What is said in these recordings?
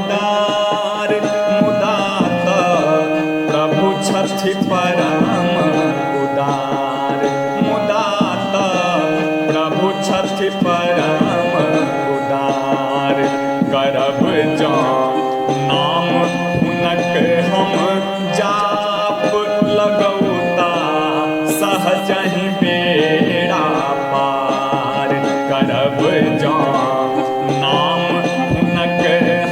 उदार मुदात प्रभु छथि परम उदार मुदात प्रभु छथि परम उदार करब जो नाम हुनक हम जाप लगौता सहजहि बेड़ा पार करब जो नाम हुनक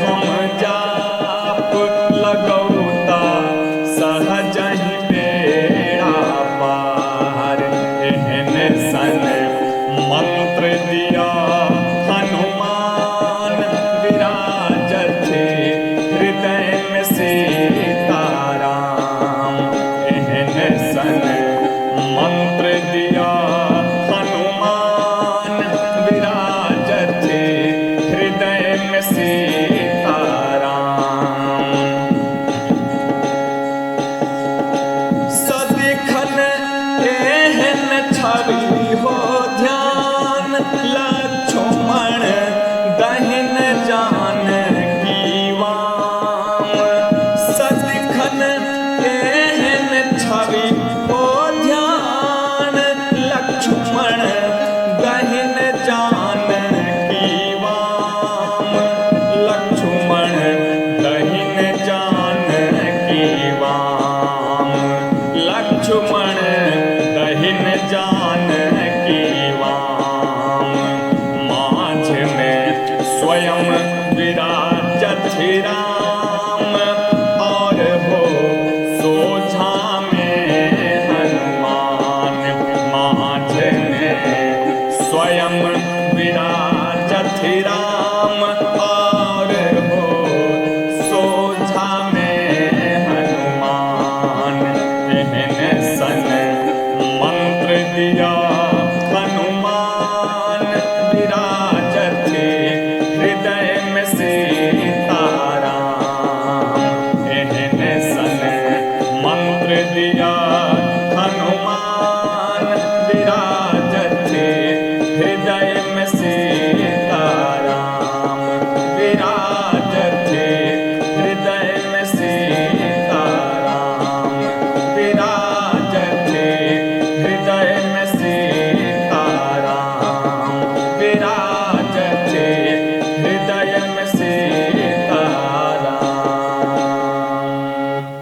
हम जाप लगौता सहजहि बेड़ा पार एहन सन मंत्र दिया हनुमान विराजत हृदय में सीताराम एहन सन मंत्र दिया हनुमान विराजत हृदय में सीताराम सदिखन एहन छवि हो ध्यान लक्ष्मण दहिन जानकी वाम सदिखन एहन छवि हो ध्यान लक्ष्मण दहिन जानकी वाम लक्ष्मण दहिन जानकी वाम लक्ष्मण दहिन जानकी वाम माझ में स्वयं विराजत राम और हो सोझा में हनुमान माझ में स्वयं विराजत राम और हो सोझा में हनुमान एहन सन मंत्र दिया हनुमान विराजत हृदय में सीताराम एहन सन मंत्र दिया हनुमान विराजत हृदय में सीताराम विराजत हृदय में सीताराम विराजत